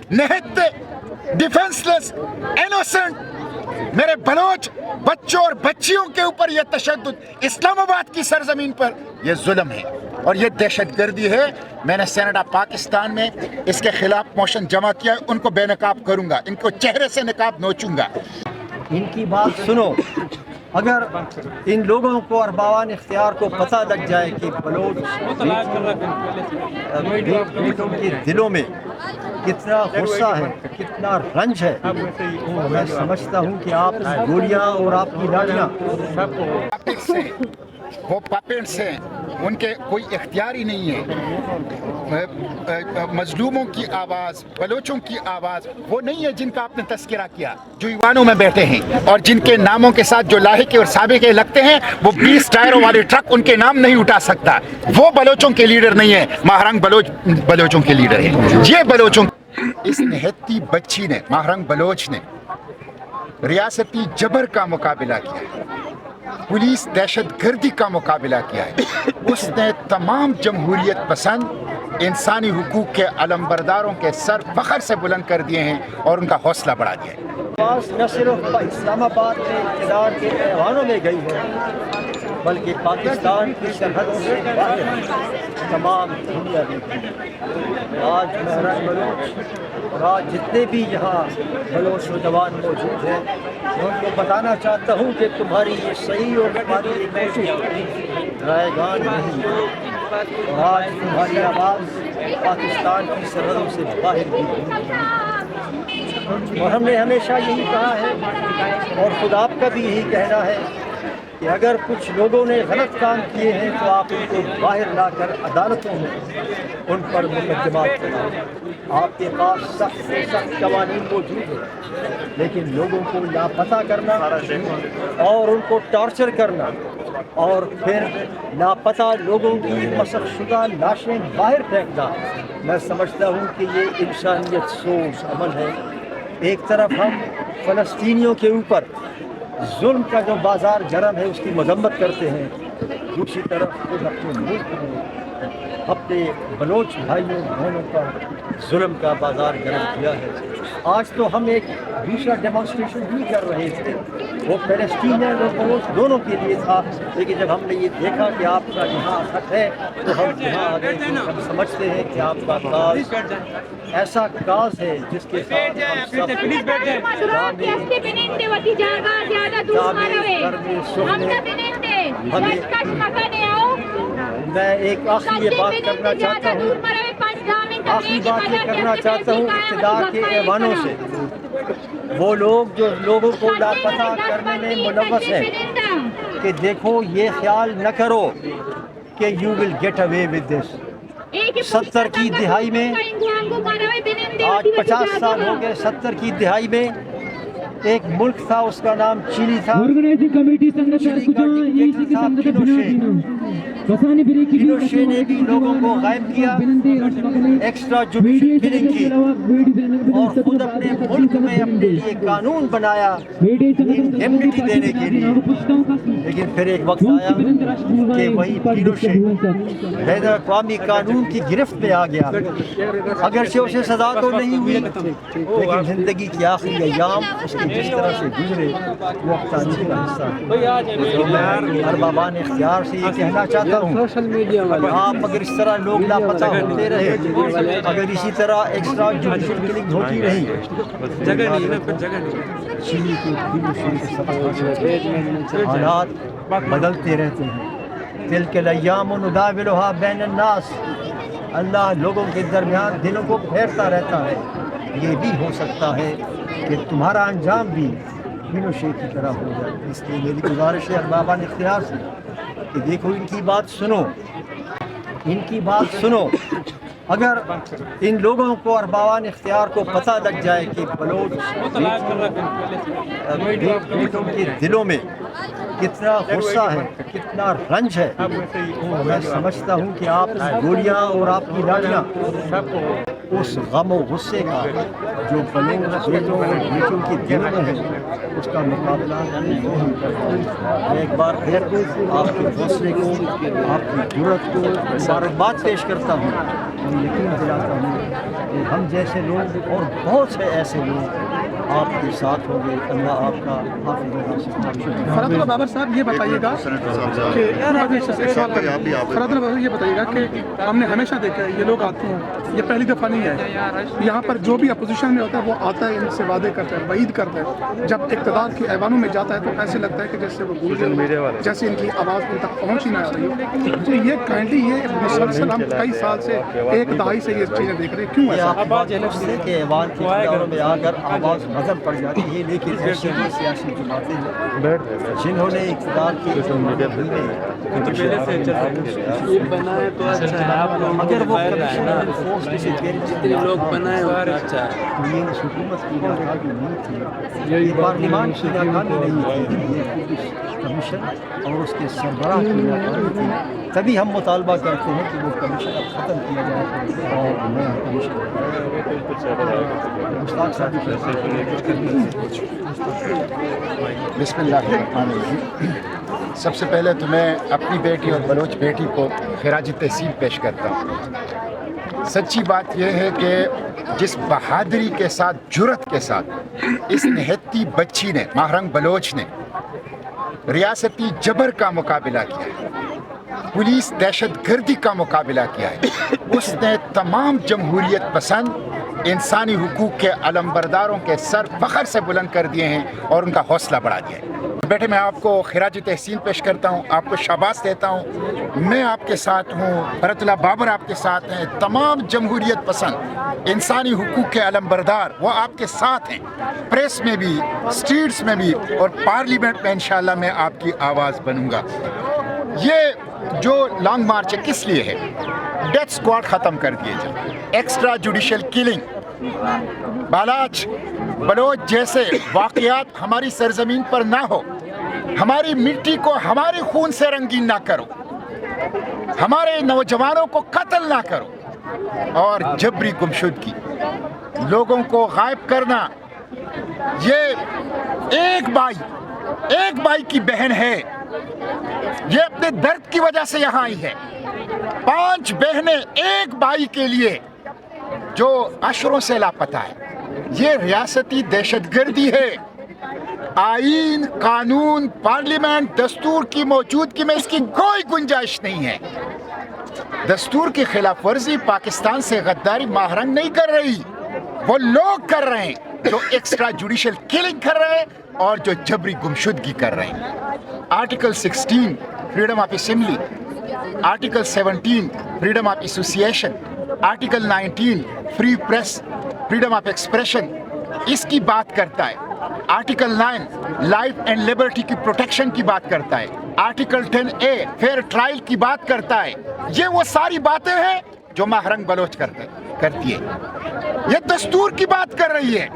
निहत्ते, defenceless, innocent मेरे Bloch बच्चों और बच्चियों के ऊपर यह तशद्दुद इस्लामाबाद की सरजमीन पर यह जुल्म है और ये दहशतगर्दी है। मैंने सेनेट ऑफ पाकिस्तान में इसके खिलाफ मोशन जमा किया, उनको बेनकाब करूंगा, इनको चेहरे से नकाब नोचूंगा। इनकी बात सुनो। अगर इन लोगों को अरबावान इख्तियार को पता लग जाए कि बलोच बेटों के दिलों में कितना गुस्सा है, कितना रंज है, तो मैं समझता हूँ कि आप गोलियाँ और आपकी लाठियाँ वो पपेट्स हैं, उनके कोई इख्तियार ही नहीं है। मजलूमों की आवाज़, बलोचों की आवाज़ वो नहीं है जिनका आपने तस्करा किया, जो ईवानों में बैठे हैं और जिनके नामों के साथ जो लाहिके और साबिके लगते हैं, वो 20 टायरों वाले ट्रक उनके नाम नहीं उठा सकता। वो बलोचों के लीडर नहीं है, महारंग बलोचों के लीडर है। ये बलोचों, इस निहत्ती बच्ची ने, महारंग बलोच ने रियासती जबर का मुकाबला किया, पुलिस दहशतगर्दी का मुकाबला किया है। उसने तमाम जमहूरियत पसंद इंसानी हुकूक के अलमबरदारों के सर फख्र से बुलंद कर दिए हैं और उनका हौसला बढ़ा दिया है। न सिर्फ इस्लामाबाद में इक़्तिदार के ऐवानों में गई है, बल्कि पाकिस्तान की सरहद से बाहर तमाम दुनिया में। आज महरंग बलोच और आज जितने भी यहाँ बलोच नौजवान मौजूद हैं, मैं उनको बताना चाहता हूँ कि तुम्हारी ये सही और तुम्हारी ये कोशिश रायगान नहीं है। और आज तुम्हारी आवाज़ पाकिस्तान की सरहदों से बाहर भी और हमने हमेशा यही कहा है और खुद आपका भी यही कहना है कि अगर कुछ लोगों ने गलत काम किए हैं तो आप उनको बाहर लाकर अदालतों में उन पर मुकदमात करें। आपके पास सख्त से सख्त कवानीन मौजूद है, लेकिन लोगों को लापता करना और उनको टॉर्चर करना और फिर लापता लोगों की मसखशुदा लाशें बाहर फेंकना, मैं समझता हूँ कि ये इंसानियत सोच अमल है। एक तरफ हम फ़लस्तीनियों के ऊपर जुल्म का जो बाज़ार गरम है उसकी मजम्मत करते हैं, दूसरी तरफ खुद अपने मुल्क में अपने बलोच भाइयों बहनों पर जुल्म का बाज़ार गरम किया है। आज तो हम एक दूसरा डेमोन्स्ट्रेशन भी कर रहे थे, वो फ़लस्तीन और बलोच दोनों के लिए था, लेकिन जब हमने ये देखा कि आपका यहाँ हक है तो हम यहाँ आ गए। हम समझते हैं कि आपका काज ऐसा काज है जिसके साथ हम सब मैं एक आखिरी बात करना चाहता हूँ, आखिरी बात ये करना चाहता हूँ इक़्तिदार के ऐवानों से, वो लोग जो लोगों को लापता करने में मुलव्वस हैं, कि देखो ये ख्याल न करो कि you will get away with this. 70 की दिहाई में, आज 50 साल हो गए, 70 की दिहाई में एक मुल्क था, उसका नाम चिली था। पिनोशे ने भी लोगों को गायब किया, एक्स्ट्रा जुडिशल किलिंग की, और खुद अपने मुल्क में अपने लिए कानून बनाया इंडेमनिटी देने के लिए। लेकिन फिर एक वक्त आया कि वही पिनोशे बैन अक़वामी कानून की गिरफ्त में आ गया। अगरचे उसे सज़ा तो नहीं हुई, लेकिन ज़िंदगी की आखिरी अय्याम उसके जिस तरह से गुजरे वो अफ़साने का हिस्सा है। तो मैं अरबाबान इख्तियार से ये कहना चाहता हूँ, आप अगर इस तरह लोग लापता होते रहे, अगर इसी तरह एक्स्ट्रा जुडिशल किलिंग होती रही, चिली के हालात बदलते रहते हैं। तिल्कल अय्याम नुदाविलुहा बैनन नास, अल्लाह लोगों के दरमियान दिनों को फेरता रहता है। ये भी हो सकता है कि तुम्हारा अंजाम भी पिनोशे की तरह हो जाए। इसलिए मेरी गुजारिश है अरबाबान इख्तियार से कि देखो, इनकी बात सुनो, इनकी बात सुनो। अगर इन लोगों को अरबाबान इख्तियार को पता लग जाए कि बलोच बेटों के दिलों में कितना गुस्सा है, कितना रंज है, तो मैं समझता हूँ कि आप गोलियाँ और आपकी लाठियाँ उस गम और गुस्से का जो बलोच बेटों और बेटियों के दिलों में है उसका मुकाबला नहीं करता। मैं एक बार फिर आपके हौसले को, आपकी जुर्रत को मुबारकबाद पेश करता हूँ और यकीन दिलाता हूँ कि हम जैसे लोग और बहुत से ऐसे लोग आपके साथ होंगे। अल्लाह आपका फरहतुल्लाह बाबर साहब ये बताइएगा कि फरहतुल्लाह बाबर ये बताइएगा कि हमने हमेशा देखा है ये लोग आते हैं, ये पहली दफ़ा नहीं है, यहाँ पर जो भी अपोजिशन में होता है वो आता है, इनसे वादे करता है, वईद करता है, जब इक़्तिदार के ऐवानों में जाता है तो ऐसे लगता है कि जैसे वो भूल गए, जैसे इनकी आवाज़ उन तक पहुँच ही ना रही हो। तो ये काइंडली ये मुसलसल हम कई साल से एक दहाई से ये चीज़ें देख रहे हैं, क्यों ऐसा? के ऐवान के इख्तियारों में आकर आवाज़ नज़र पड़ जाती है, लेकिन ऐसी भी सियासी जमातें हैं जिन्होंने इक़्तिदार की अगर वो लोग बनाए हुकूमत की नाकामी नहीं थी, पार्लियामान की नाकामी नहीं थी, ये कमीशन और उसके सरबराह की नाकामी थी, तभी हम मुतालबा करते हैं कि वो कमीशन अब ख़त्म किया जाए और नया कमीशन। बिस्मिल्लाहिर्रहमानिर्रहीम। सबसे पहले तो मैं अपनी बेटी और बलोच बेटी को खिराज तहसीन पेश करता हूँ। सच्ची बात यह है कि जिस बहादुरी के साथ, जुर्रत के साथ इस निहत्ती बच्ची ने, महरंग बलोच ने रियासती जबर का मुकाबला किया है, पुलिस दहशतगर्दी का मुकाबला किया है, उसने तमाम जमहूरियत पसंद इंसानी हुकूक के अलमबरदारों के सर फ़ख्र से बुलंद कर दिए हैं और उनका हौसला बढ़ा दिया है। बेटे मैं आपको खिराज तहसीन पेश करता हूँ, आपको शाबाश देता हूँ। मैं आपके साथ हूँ, फरहतुल्लाह बाबर आपके साथ हैं, तमाम जमहूरियत पसंद इंसानी हुकूक के अलमबरदार वो आपके साथ हैं, प्रेस में भी, स्ट्रीट्स में भी और पार्लियामेंट में इंशाअल्लाह मैं आपकी आवाज़ बनूँगा। ये जो लॉन्ग मार्च है किस लिए है? डेथ स्क्वाड ख़त्म कर दिए जाए, एक्स्ट्रा जुडिशल किलिंग, बालाच बलोच जैसे वाक़यात हमारी सरजमीन पर ना हो, हमारी मिट्टी को हमारे खून से रंगीन ना करो, हमारे नौजवानों को कत्ल ना करो और जबरी गुमशुदगी, लोगों को गायब करना। ये एक भाई की बहन है, ये अपने दर्द की वजह से यहाँ आई है। 5 बहनें एक भाई के लिए जो अशरों से लापता है, ये रियासती दहशतगर्दी है। आईन, कानून, पार्लियामेंट, दस्तूर की मौजूदगी में इसकी कोई गुंजाइश नहीं है। दस्तूर की खिलाफ वर्जी पाकिस्तान से गद्दारी महरंग नहीं कर रही, वो लोग कर रहे हैं जो एक्स्ट्रा जुडिशल किलिंग कर रहे हैं और जो जबरी गुमशुदगी कर रहे हैं। Article 16 freedom of assembly, article 17 freedom of association, article 19 free press, freedom of expression इसकी बात करता है। आर्टिकल 9 लाइफ एंड लिबर्टी की प्रोटेक्शन की बात करता है। आर्टिकल 10A फेयर ट्रायल की बात करता है। ये वो सारी बातें हैं जो महरंग बलोच करती है। ये दस्तूर की बात कर रही है।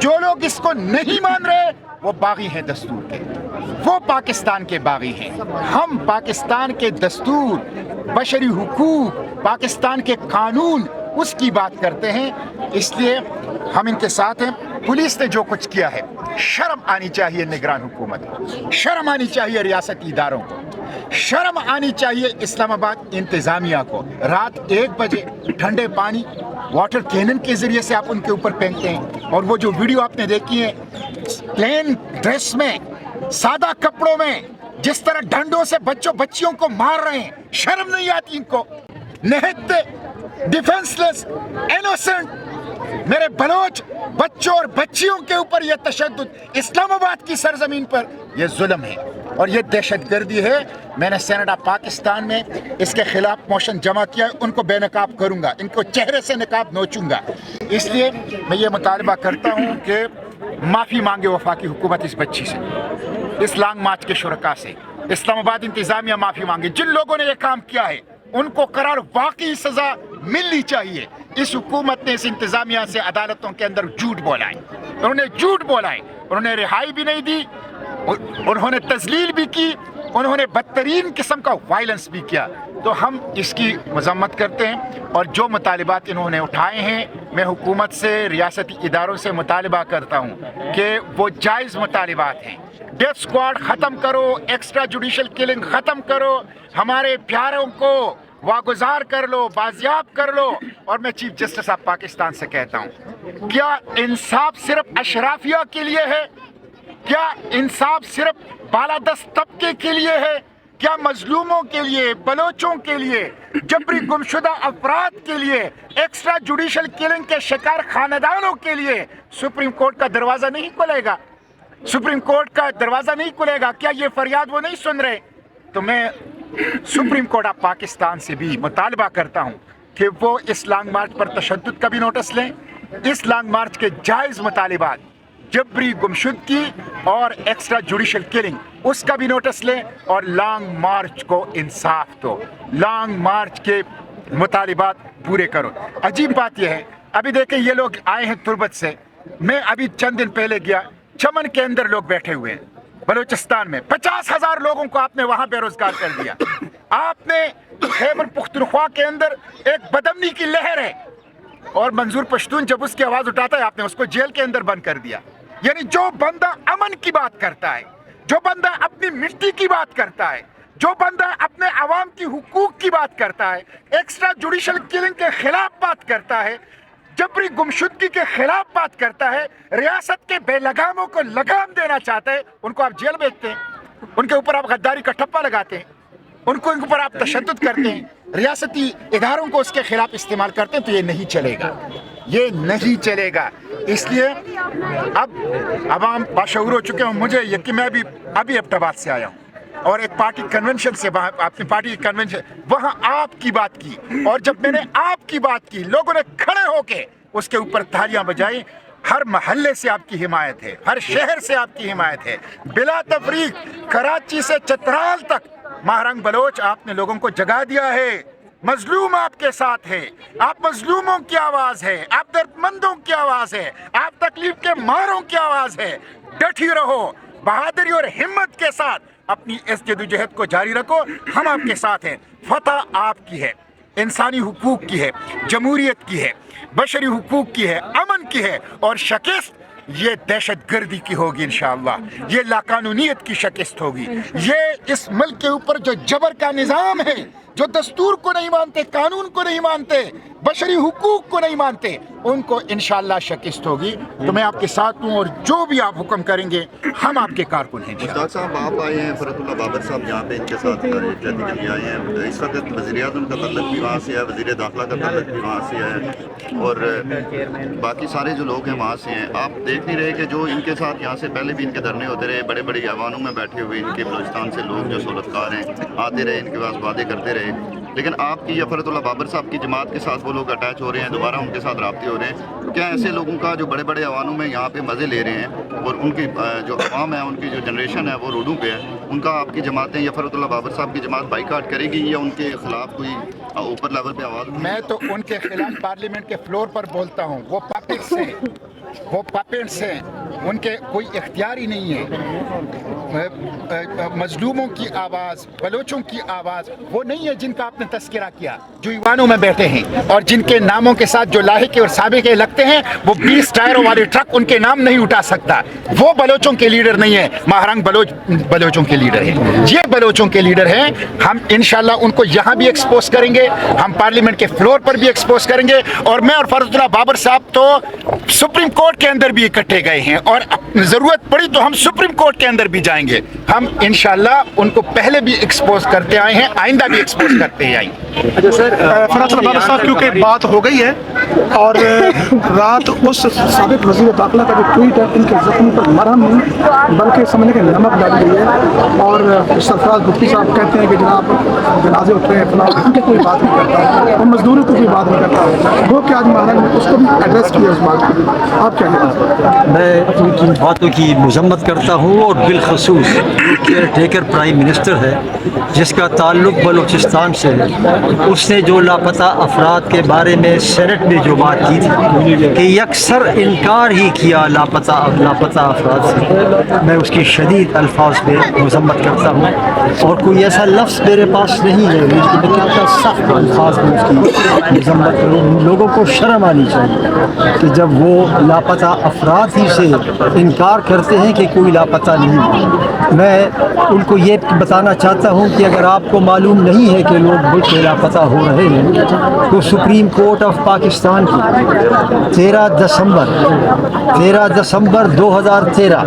जो लोग इसको नहीं मान रहे वो बागी हैं दस्तूर के, वो पाकिस्तान के बागी हैं। हम पाकिस्तान के दस्तूर, बशरी हुकूक, पाकिस्तान के कानून उसकी बात करते हैं, इसलिए हम इनके साथ हैं। पुलिस ने जो कुछ किया है, शर्म आनी चाहिए निगरान हुकूमत को, शर्म आनी चाहिए रियासती इदारों को, शर्म आनी चाहिए इस्लामाबाद इंतज़ामिया को। रात 1 बजे ठंडे पानी वाटर कैनन के ज़रिए से आप उनके ऊपर फेंकते हैं, और वो जो वीडियो आपने देखी है प्लेन ड्रेस में, सादा कपड़ों में, जिस तरह डंडों से बच्चियों को मार रहे हैं, शर्म नहीं आती इनको? निहत्ते, डिफेंसलेस, इनोसेंट मेरे बलोच बच्चों और बच्चियों के ऊपर यह तशद्दुद इस्लामाबाद की सरजमीन पर यह जुल्म है और यह दहशतगर्दी है। मैंने सेनेट ऑफ पाकिस्तान में इसके खिलाफ मोशन जमा किया है, उनको बेनकाब करूंगा, इनको चेहरे से नकाब नोचूंगा। इसलिए मैं ये मुतालबा करता हूँ कि माफ़ी मांगे वफाकी हुकूमत इस बच्ची से, इस लॉन्ग मार्च के शुरका से। इस्लामाबाद इंतज़ामिया माफ़ी मांगे, जिन लोगों ने यह काम किया है उनको करार वाकई सज़ा मिलनी चाहिए। इस हुकूमत ने इस इंतज़ामिया से अदालतों के अंदर झूठ बोला है, उन्होंने झूठ बोला है, उन्होंने रिहाई भी नहीं दी, उन्होंने तजलील भी की, उन्होंने बदतरीन किस्म का वायलेंस भी किया। तो हम इसकी मजम्मत करते हैं और जो मुतालिबात इन्होंने उठाए हैं, मैं हुकूमत से, रियासती इदारों से मुतालिबा करता हूँ कि वो जायज़ मुतालिबात हैं। डेथ स्क्वाड ख़त्म करो, एक्स्ट्रा जुडिशल किलिंग ख़त्म करो, हमारे प्यारों को वागुजार कर लो, बाजियाब कर लो। और मैं चीफ जस्टिस ऑफ पाकिस्तान से कहता हूँ, क्या इंसाफ सिर्फ अशराफिया के लिए है? क्या इंसाफ सिर्फ बालादस्त तबके के लिए है? क्या मजलूमों के लिए, बलोचों के लिए, जबरी गुमशुदा अफराद के लिए, एक्स्ट्रा जुडिशल किलिंग के शिकार खानदानों के लिए सुप्रीम कोर्ट का दरवाज़ा नहीं खुलेगा? सुप्रीम कोर्ट का दरवाज़ा नहीं खुलेगा? क्या ये फरियाद वो नहीं सुन रहे? तो मैं सुप्रीम कोर्ट ऑफ पाकिस्तान से भी मुतालबा करता हूँ कि वो इस लॉन्ग मार्च पर तशद्दुद का भी नोटिस लें, इस लॉन्ग मार्च के जायज़ मुतालिबात, जबरी गुमशुदगी और एक्स्ट्रा जुडिशल किलिंग, उसका भी नोटिस लें और लॉन्ग मार्च को इंसाफ दो, लॉन्ग मार्च के मुतालिबात पूरे करो। अजीब बात यह है, अभी देखें ये लोग आए हैं तुर्बत से, मैं अभी चंद दिन पहले गया, चमन के अंदर लोग बैठे हुए हैं बलूचिस्तान में, 50,000 लोगों को आपने वहां बेरोजगार कर दिया। आपने खैबर पुख्तनख्वा के अंदर एक बदमनी की लहर है और मंजूर पश्तून जब उसकी आवाज उठाता है आपने उसको जेल के अंदर बंद कर दिया। यानी जो बंदा अमन की बात करता है, जो बंदा अपनी मिट्टी की बात करता है, जो बंदा अपने अवाम की हुकूक की बात करता है, एक्स्ट्रा जुडिशल किलिंग के खिलाफ बात करता है, जबरी गुमशुदगी के खिलाफ बात करता है, रियासत के बेलगामों को लगाम देना चाहता है, उनको आप जेल भेजते हैं, उनके ऊपर आप गद्दारी का ठप्पा लगाते हैं, उनके ऊपर आप तशद्दुद करते हैं, रियासती इदारों को उसके खिलाफ इस्तेमाल करते हैं। तो ये नहीं चलेगा, ये नहीं चलेगा। इसलिए अब अवाम बाशऊर हो चुके हैं। मुझे यकीन, मैं अभी एबटाबाद से आया हूँ और एक पार्टी कन्वेंशन से, वहाँ अपनी पार्टी की कन्वेंशन, वहाँ आपकी बात की, और जब मैंने आपकी बात की लोगों ने खड़े होके उसके ऊपर तालियां बजाई। हर महल्ले से आपकी हिमायत है, हर शहर से आपकी हिमायत है, बिला तफरीक, कराची से चतराल तक महारंग बलोच आपने लोगों को जगा दिया है। मजलूम आपके साथ है, आप मजलूमों की आवाज़ है, आप दर्दमंदों की आवाज़ है, आप तकलीफ के मारों की आवाज़ है। डटी रहो, बहादुरी और हिम्मत के साथ अपनी इस जदोजहद को जारी रखो। हम आपके साथ हैं। फतह आपकी है, इंसानी हुकूक की है, जमहूरियत की है, बशरी हुकूक की है, अमन की है, और शिकस्त ये दहशत गर्दी की होगी इंशाअल्लाह। ये लाकानूनियत की शिकस्त होगी। ये इस मुल्क के ऊपर जो जबर का निज़ाम है, जो दस्तूर को नहीं मानते, कानून को नहीं मानते, बशरी हुकूक को नहीं मानते, उनको इंशाअल्लाह शिकस्त होगी। तो मैं आपके साथ हूँ और जो भी आप हुक्म करेंगे हम आपके कारकुन हैं। मुश्ताक साहब आप आए हैं, फरतुल्लाह बाबर साहब यहाँ पे इनके साथ जैदी के लिए आए हैं। इस वक्त वज़ीर-ए-आज़म का तल्लुक भी वहाँ से है, वज़ीर दाखिला का तल्लुक भी वहाँ से है, और बाकी सारे जो लोग हैं वहाँ से हैं। आप देख नहीं रहे कि जो इनके साथ यहाँ से पहले भी इनके धरने होते रहे, बड़े बड़े ऐवानों में बैठे हुए इनके बलूचिस्तान से लोग जो सहूलतकार हैं आते रहे, इनके पास वादे करते रहे, लेकिन आपकी या फरतुल्लाह बाबर साहब की जमात के साथ वो लोग अटैच हो रहे हैं, दोबारा उनके साथ राब्ते हो रहे हैं। तो क्या ऐसे लोगों का जो बड़े बड़े ऐवानों में यहाँ पे मज़े ले रहे हैं और उनकी जो अवाम है, उनकी जो जनरेशन है वो रोडों पे है, उनका आपकी जमातें या फरतुल्लाह बाबर साहब की जमात बाइकाट करेगी या उनके खिलाफ कोई ऊपर लेवल पे आवाज़? मैं तो उनके खिलाफ पार्लियामेंट के फ्लोर पर बोलता हूँ। वो पपेट्स हैं, वो पपेट्स हैं, उनके कोई इख्तियार ही नहीं है। मजलूमों की आवाज़, बलोचों की आवाज़ वो नहीं है जिनका आपने तस्करा किया, जो ईवानों में बैठे हैं और जिनके नामों के साथ जो लाहिके और साबिके लगते हैं, वो 20 टायरों वाले ट्रक उनके नाम नहीं उठा सकता। वो बलोचों के लीडर नहीं है। महारंग बलोच बलोचों के लीडर है, ये बलोचों के लीडर हैं। हम इंशाल्लाह उनको यहाँ भी एक्सपोज करेंगे, हम पार्लियामेंट के फ्लोर पर भी एक्सपोज करेंगे। और मैं और फरतुल्लाह बाबर साहब तो सुप्रीम कोर्ट के अंदर भी इकट्ठे गए हैं और ज़रूरत पड़ी तो हम सुप्रीम कोर्ट के अंदर भी जाएंगे। हम इंशाल्लाह उनको पहले भी एक्सपोज करते आए हैं, आइंदा भी एक्सपोज करते ही आएंगे। अच्छा सर, फरतुल्लाह बाबर साहब क्योंकि बात हो गई है और रात उस साबिक वज़ीर दाखिला का जो ट्वीट है, इनके ज़ख्म पर मरहम नहीं बल्कि समझने के नमक डाली गई है। और सरफराज भुट्टी साहब कहते हैं कि जनाब जनाजे उठ रहे हैं, फलां, उनकी कोई बात नहीं करता, वो मजदूरों की कोई बात नहीं करता। वो कि आज महाराज ने उसको भी एड्रेस किया उस बात को। आप क्या कहते हैं? मैं उनकी बातों की मजम्मत करता हूँ और बिलखसूस केयर टेकर प्राइम मिनिस्टर है जिसका ताल्लुक बलूचिस्तान से है, उसने जो लापता अफराद के बारे में सेनेट में जो बात की थी कि अक्सर इनकार ही किया लापता अफराद से, मैं उसकी शदीद अल्फाज में मजम्मत करता हूँ और कोई ऐसा लफ्ज़ मेरे पास नहीं है लेकिन क्या सख्त अल्फाज में उसकी मजम्मत करूँ। लोगों को शर्म आनी चाहिए कि जब वो लापता अफराद ही से इनकार करते हैं कि कोई लापता नहीं है। میں ان کو یہ بتانا چاہتا ہوں کہ اگر آپ کو معلوم نہیں ہے کہ لوگ ملک سے لاپتہ ہو رہے ہیں تو سپریم کورٹ آف پاکستان کی 13 دسمبر 2013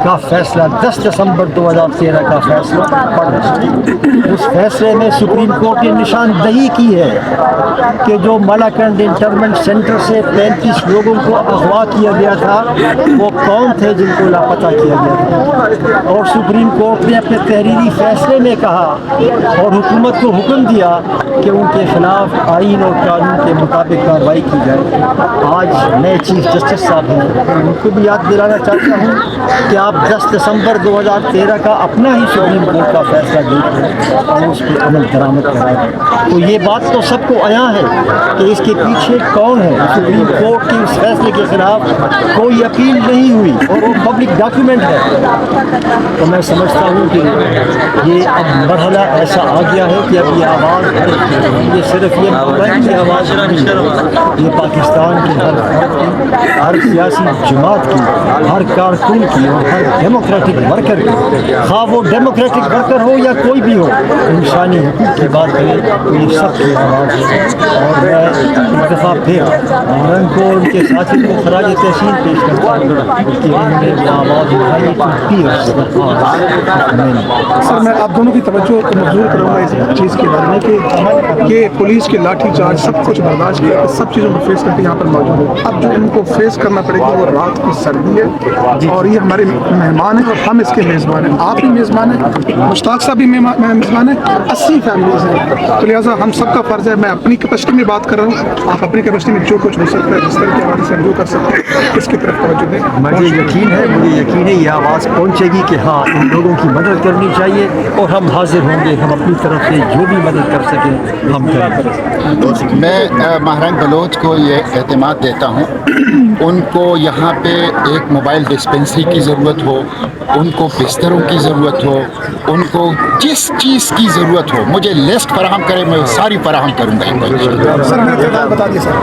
کا فیصلہ 10 دسمبر 2013 کا فیصلہ پڑھ رہا ہے۔ اس فیصلے میں سپریم کورٹ نے نشاندہی کی ہے کہ جو ملاکنڈ انٹرمنٹ سینٹر سے 35 لوگوں کو اغوا کیا گیا تھا وہ کون تھے جن کو لاپتہ کیا گیا تھا، اور سپریم کورٹ نے اپنے تحریری فیصلے میں کہا اور حکومت کو حکم دیا کہ ان کے خلاف آئین اور قانون کے مطابق کارروائی کی جائے۔ آج نئے چیف جسٹس صاحب ہیں، ان کو بھی یاد دلانا چاہتا ہوں کہ آپ 10 دسمبر 2013 کا اپنا ہی سپریم کورٹ کا فیصلہ دیکھ لیں اور اس پہ عمل درآمد کرائیں۔ تو یہ بات تو سب کو عیاں ہے کہ اس کے پیچھے کون ہے۔ سپریم کورٹ کے اس فیصلے کے خلاف کوئی اپیل نہیں ہوئی اور وہ پبلک ڈاکیومنٹ ہے۔ تو میں سمجھتا ہوں کہ یہ اب مرحلہ ایسا آ گیا ہے کہ اب یہ آواز یہ صرف یہ موبائل کی آواز نہیں ہے، یہ پاکستان کی ہر فرد کی، ہر سیاسی جماعت کی، ہر کارکن کی اور ہر ڈیموکریٹک ورکر کی، خواہ وہ ڈیموکریٹک ورکر ہو یا کوئی بھی ہو، انسانی حقوق کی بات کرے تو یہ سب کی آواز ہے۔ اور میں ایک دفعہ پھر ان کو ان کے ساتھی کو خراج تحسین پیش کرتا ہوں کہ انہوں نے وہ آواز اٹھائی تو سر میں آپ دونوں کی توجہ مبذول کروں گا اس چیز کے بارے میں کہ یہ پولیس کے لاٹھی چارج سب کچھ برداشت کیا، سب چیزوں کو فیس کر کے یہاں پر موجود ہے۔ اب جو ان کو فیس کرنا پڑے گا وہ رات کی سردی ہے اور یہ ہمارے مہمان ہیں اور ہم اس کے میزبان ہیں، آپ بھی میزبان ہیں، مشتاق صاحب بھی میزبان ہیں، 80 فیملیز ہیں، تو لہٰذا ہم سب کا فرض ہے۔ میں اپنی کیپیسٹی میں بات کر رہا ہوں، آپ اپنی کیپیسٹی میں جو کچھ ہو سکتا ہے جس طرح کے حوالے سے ہم جو کر سکتے ہیں اس کی طرف توجہ دیں۔ مجھے یقین ہے یہ آواز پہنچے گی کہ ہاں ان لوگوں کی مدد کرنی چاہیے اور ہم حاضر ہوں گے، ہم اپنی طرف سے جو بھی مدد کر سکیں ہم کریں۔ میں مہرنگ بلوچ کو یہ اعتماد دیتا ہوں، ان کو یہاں پہ ایک موبائل ڈسپنسری کی ضرورت ہو، ان کو بستروں کی ضرورت ہو، ان کو جس چیز کی ضرورت ہو مجھے لسٹ فراہم کرے، میں ساری فراہم کروں گا۔ سر میں بتا دیے سر